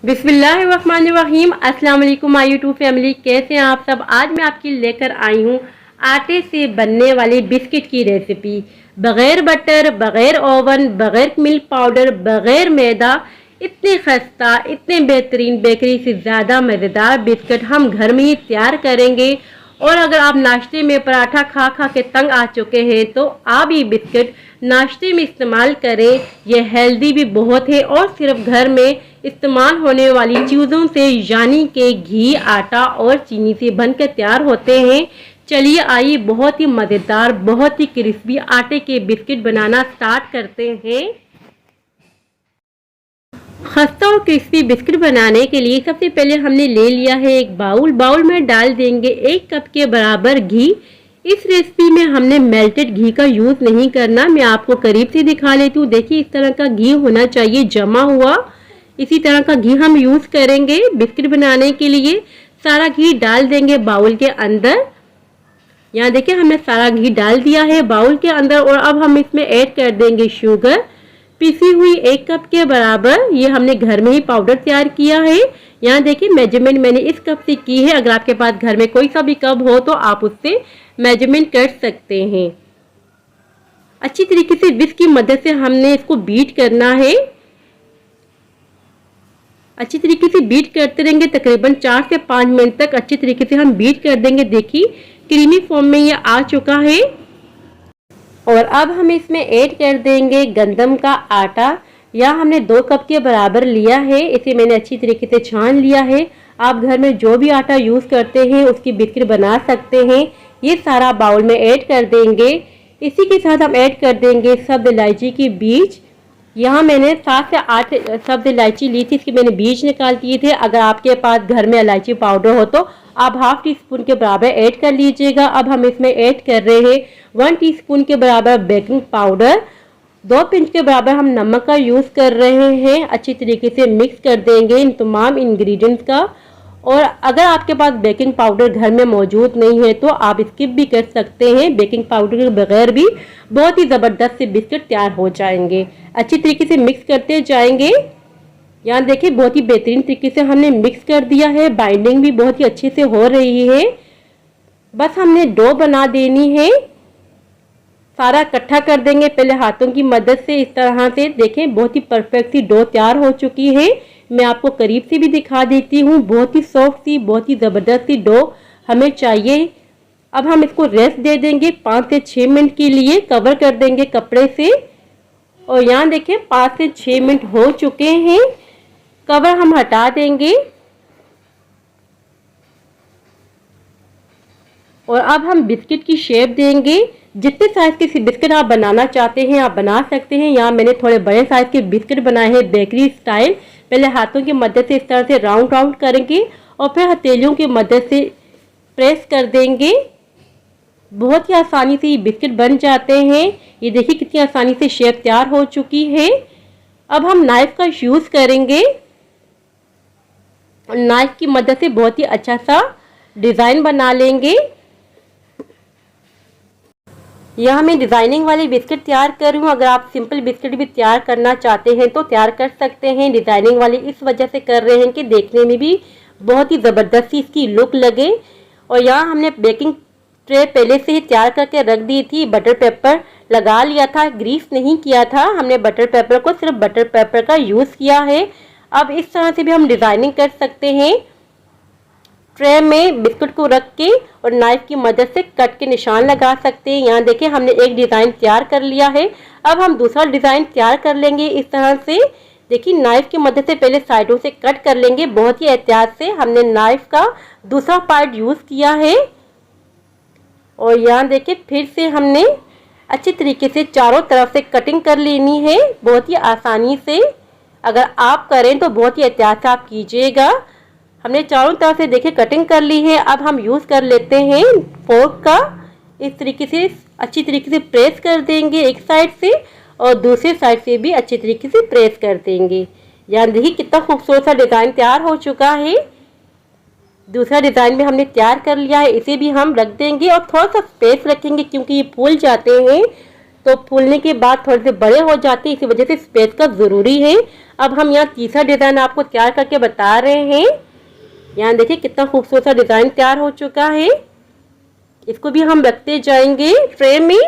बिस्मिल्लाहिर्रहमानिर्रहीम। अस्सलाम वालेकुम माय यूट्यूब फैमिली, कैसे हैं आप सब। आज मैं आपकी लेकर आई हूँ आटे से बनने वाली बिस्किट की रेसिपी। बग़ैर बटर, बग़ैर ओवन, बग़ैर मिल्क पाउडर, बग़ैर मैदा, इतने खस्ता, इतने बेहतरीन, बेकरी से ज़्यादा मज़ेदार बिस्किट हम घर में ही तैयार करेंगे। और अगर आप नाश्ते में पराठा खा खा के तंग आ चुके हैं तो आप ये बिस्किट नाश्ते में इस्तेमाल करें। यह हेल्दी भी बहुत है और सिर्फ घर में इस्तेमाल होने वाली चीज़ों से यानी कि घी, आटा और चीनी से बनकर तैयार होते हैं। चलिए आइए बहुत ही मज़ेदार, बहुत ही क्रिस्पी आटे के बिस्किट बनाना स्टार्ट करते हैं। खस्ता और क्रिस्पी बिस्किट बनाने के लिए सबसे पहले हमने ले लिया है एक बाउल में डाल देंगे 1 कप के बराबर घी। इस रेसिपी में हमने मेल्टेड घी का यूज़ नहीं करना। मैं आपको करीब से दिखा लेती हूँ। देखिए इस तरह का घी होना चाहिए, जमा हुआ। इसी तरह का घी हम यूज़ करेंगे बिस्किट बनाने के लिए। सारा घी डाल देंगे बाउल के अंदर। यहाँ देखिए हमने सारा घी डाल दिया है बाउल के अंदर। और अब हम इसमें ऐड कर देंगे शुगर, पिसी हुई 1 कप के बराबर। ये हमने घर में ही पाउडर तैयार किया है। यहाँ देखिए मेजरमेंट मैंने इस कप से की है। अगर आपके पास घर में कोई सा भी कप हो तो आप उससे मेजरमेंट कर सकते हैं। अच्छी तरीके से विस्क की मदद से हमने इसको बीट करना है। अच्छी तरीके से बीट करते रहेंगे, तकरीबन 4 से 5 मिनट तक अच्छी तरीके से हम बीट कर देंगे। देखिए क्रीमी फॉर्म में ये आ चुका है। और अब हम इसमें ऐड कर देंगे गंदम का आटा। यह हमने 2 कप के बराबर लिया है। इसे मैंने अच्छी तरीके से छान लिया है। आप घर में जो भी आटा यूज़ करते हैं उसकी बिस्किट बना सकते हैं। ये सारा बाउल में ऐड कर देंगे। इसी के साथ हम ऐड कर देंगे सब्ज़ इलायची की बीज। यहाँ मैंने 7 से 8 सब्ज़ इलायची ली थी, इसके मैंने बीज निकाल दिए थे। अगर आपके पास घर में इलायची पाउडर हो तो आप हाफ टी स्पून के बराबर ऐड कर लीजिएगा। अब हम इसमें ऐड कर रहे हैं 1 टीस्पून के बराबर बेकिंग पाउडर। 2 पिंच के बराबर हम नमक का यूज़ कर रहे हैं। अच्छी तरीके से मिक्स कर देंगे इन तमाम इंग्रेडिएंट्स का। और अगर आपके पास बेकिंग पाउडर घर में मौजूद नहीं है तो आप स्किप भी कर सकते हैं। बेकिंग पाउडर के बगैर भी बहुत ही ज़बरदस्त से बिस्किट तैयार हो जाएंगे। अच्छी तरीके से मिक्स करते जाएंगे। यहाँ देखिए बहुत ही बेहतरीन तरीके से हमने मिक्स कर दिया है। बाइंडिंग भी बहुत ही अच्छे से हो रही है। बस हमने डो बना देनी है। सारा इकट्ठा कर देंगे पहले हाथों की मदद से। इस तरह से देखें बहुत ही परफेक्ट सी डो तैयार हो चुकी है। मैं आपको करीब से भी दिखा देती हूँ। बहुत ही सॉफ्ट सी, बहुत ही ज़बरदस्त सी डो हमें चाहिए। अब हम इसको रेस्ट दे देंगे 5 से 6 मिनट के लिए। कवर कर देंगे कपड़े से। और यहाँ देखें 5 से 6 मिनट हो चुके हैं। कवर हम हटा देंगे। और अब हम बिस्किट की शेप देंगे। जितने साइज के बिस्किट आप बनाना चाहते हैं आप बना सकते हैं। यहाँ मैंने थोड़े बड़े साइज के बिस्किट बनाए हैं बेकरी स्टाइल। पहले हाथों की मदद से इस तरह से राउंड राउंड करेंगे और फिर हथेलियों की मदद से प्रेस कर देंगे। बहुत ही आसानी से ये बिस्किट बन जाते हैं। ये देखिए कितनी आसानी से शेप तैयार हो चुकी है। अब हम नाइफ का यूज़ करेंगे। नाइफ की मदद से बहुत ही अच्छा सा डिज़ाइन बना लेंगे। यहाँ मैं डिज़ाइनिंग वाली बिस्किट तैयार कर रही हूँ। अगर आप सिंपल बिस्किट भी तैयार करना चाहते हैं तो तैयार कर सकते हैं। डिज़ाइनिंग वाली इस वजह से कर रहे हैं कि देखने में भी बहुत ही ज़बरदस्ती इसकी लुक लगे। और यहाँ हमने बेकिंग ट्रे पहले से ही तैयार करके रख दी थी। बटर पेपर लगा लिया था, ग्रीस नहीं किया था हमने बटर पेपर को, सिर्फ बटर पेपर का यूज़ किया है। अब इस तरह से भी हम डिज़ाइनिंग कर सकते हैं। ट्रे में बिस्कुट को रख के और नाइफ की मदद से कट के निशान लगा सकते हैं। यहाँ देखिए हमने एक डिज़ाइन तैयार कर लिया है। अब हम दूसरा डिज़ाइन तैयार कर लेंगे इस तरह से। देखिए नाइफ की मदद से पहले साइडों से कट कर लेंगे। बहुत ही एहतियात से हमने नाइफ का दूसरा पार्ट यूज़ किया है। और यहाँ देखिए फिर से हमने अच्छी तरीके से चारों तरफ से कटिंग कर लेनी है। बहुत ही आसानी से अगर आप करें तो बहुत ही एहतियात से आप कीजिएगा। हमने चारों तरफ से देखिए कटिंग कर ली है। अब हम यूज़ कर लेते हैं फोर्क का। इस तरीके से अच्छी तरीके से प्रेस कर देंगे एक साइड से और दूसरी साइड से भी अच्छी तरीके से प्रेस कर देंगे। यहाँ देखिए कितना खूबसूरत सा डिज़ाइन तैयार हो चुका है। दूसरा डिज़ाइन भी हमने तैयार कर लिया है। इसे भी हम रख देंगे और थोड़ा सा स्पेस रखेंगे क्योंकि ये फूल जाते हैं तो फूलने के बाद थोड़े से बड़े हो जाते हैं, इसी वजह से स्पेस का ज़रूरी है। अब हम यहाँ तीसरा डिज़ाइन आपको तैयार करके बता रहे हैं। यहाँ देखिए कितना खूबसूरत सा डिज़ाइन तैयार हो चुका है। इसको भी हम रखते जाएंगे ट्रे में।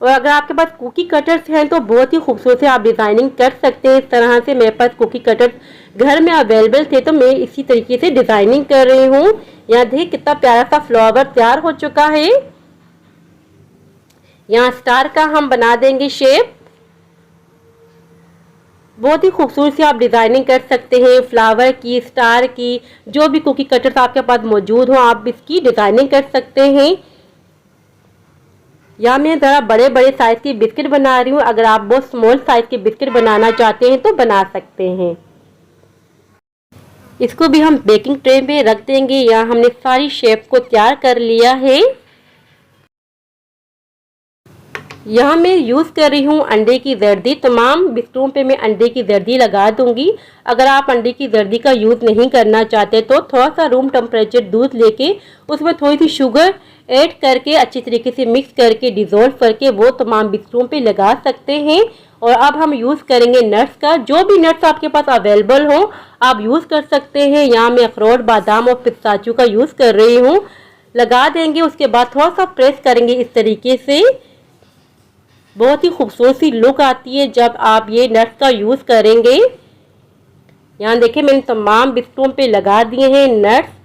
और अगर आपके पास कुकी कटर्स हैं तो बहुत ही खूबसूरत से आप डिज़ाइनिंग कर सकते हैं। इस तरह से मेरे पास कुकी कटर्स घर में अवेलेबल थे तो मैं इसी तरीके से डिज़ाइनिंग कर रही हूँ। यहाँ देखिए कितना प्यारा सा फ्लावर तैयार हो चुका है। यहाँ स्टार का हम बना देंगे शेप। बहुत ही खूबसूरत से आप डिज़ाइनिंग कर सकते हैं फ्लावर की, स्टार की, जो भी कुकी कटर्स आपके पास मौजूद हो आप इसकी डिज़ाइनिंग कर सकते हैं। यहाँ मैं ज़रा बड़े बड़े साइज़ की बिस्किट बना रही हूँ। अगर आप बहुत स्मॉल साइज़ के बिस्किट बनाना चाहते हैं तो बना सकते हैं। इसको भी हम बेकिंग ट्रे में रख देंगे। यहाँ हमने सारी शेप को तैयार कर लिया है। यहाँ मैं यूज़ कर रही हूँ अंडे की जर्दी। तमाम बिस्कुटों पे मैं अंडे की जर्दी लगा दूंगी। अगर आप अंडे की जर्दी का यूज़ नहीं करना चाहते तो थोड़ा सा रूम टेम्परेचर दूध लेके उसमें थोड़ी सी शुगर ऐड करके अच्छी तरीके से मिक्स करके डिज़ोल्व करके वो तमाम बिस्कुटों पे लगा सकते हैं। और अब हम यूज़ करेंगे नट्स का। जो भी नट्स आपके पास अवेलेबल हो आप यूज़ कर सकते हैं। यहाँ मैं अखरोट, बादाम और पिस्ताचू का यूज़ कर रही हूँ। लगा देंगे, उसके बाद थोड़ा सा प्रेस करेंगे इस तरीके से। बहुत ही खूबसूरत सी लुक आती है जब आप ये नट्स का यूज़ करेंगे। यहाँ देखिए मैंने तमाम बिस्कुटों पे लगा दिए हैं नट्स।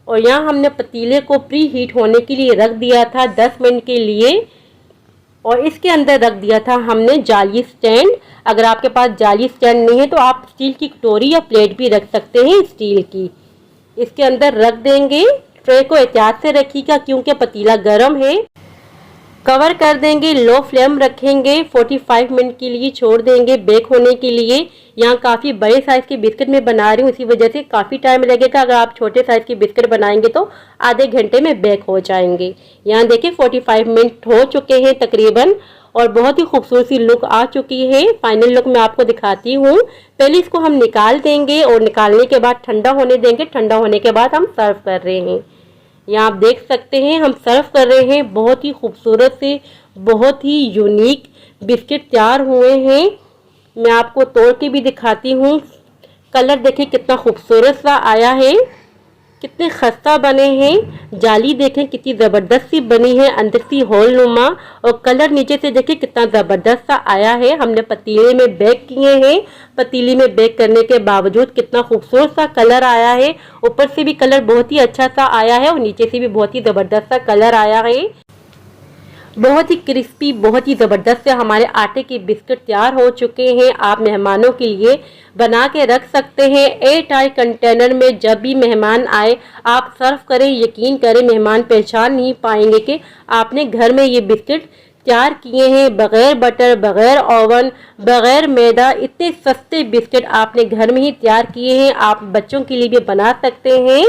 और यहाँ हमने पतीले को प्री हीट होने के लिए रख दिया था 10 मिनट के लिए। और इसके अंदर रख दिया था हमने जाली स्टैंड। अगर आपके पास जाली स्टैंड नहीं है तो आप स्टील की कटोरी या प्लेट भी रख सकते हैं स्टील की। इसके अंदर रख देंगे। ट्रे को एहतियात से रखिएगा क्योंकि पतीला गर्म है। कवर कर देंगे, लो फ्लेम रखेंगे, 45 मिनट के लिए छोड़ देंगे बेक होने के लिए। यहाँ काफ़ी बड़े साइज़ के बिस्किट में बना रही हूँ, इसी वजह से काफ़ी टाइम लगेगा। अगर आप छोटे साइज़ के बिस्किट बनाएंगे तो आधे घंटे में बेक हो जाएंगे। यहाँ देखिए 45 मिनट हो चुके हैं तकरीबन और बहुत ही खूबसूरत सी लुक आ चुकी है। फाइनल लुक मैं आपको दिखाती हूँ। पहले इसको हम निकाल देंगे और निकालने के बाद ठंडा होने देंगे। ठंडा होने के बाद हम सर्व कर रहे हैं। यहाँ आप देख सकते हैं हम सर्व कर रहे हैं। बहुत ही खूबसूरत से, बहुत ही यूनिक बिस्किट तैयार हुए हैं। मैं आपको तोड़ के भी दिखाती हूँ। कलर देखिए कितना खूबसूरत सा आया है, कितने खस्ता बने हैं। जाली देखें कितनी ज़बरदस्त सी बनी है, अंदर सी होल नुमा। और कलर नीचे से देखिए कितना ज़बरदस्त सा आया है। हमने पतीले में बेक किए हैं। पतीले में बेक करने के बावजूद कितना खूबसूरत सा कलर आया है। ऊपर से भी कलर बहुत ही अच्छा सा आया है और नीचे से भी बहुत ही ज़बरदस्त सा कलर आया है। बहुत ही क्रिस्पी, बहुत ही ज़बरदस्त से हमारे आटे के बिस्किट तैयार हो चुके हैं। आप मेहमानों के लिए बना के रख सकते हैं एयर टाइट कंटेनर में। जब भी मेहमान आए आप सर्व करें, यकीन करें मेहमान पहचान नहीं पाएंगे कि आपने घर में ये बिस्किट तैयार किए हैं। बग़ैर बटर, बग़ैर ओवन, बग़ैर मैदा, इतने सस्ते बिस्किट आपने घर में ही तैयार किए हैं। आप बच्चों के लिए भी बना सकते हैं।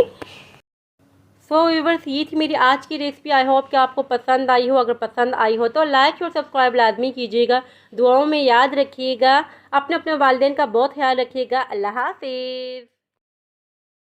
सो व्यूअर्स, ये थी मेरी आज की रेसिपी। आई होप कि आपको पसंद आई हो। अगर पसंद आई हो तो लाइक और सब्सक्राइब लाजमी कीजिएगा। दुआओं में याद रखिएगा। अपने वालिदैन का बहुत ख्याल रखिएगा। अल्लाह हाफिज़।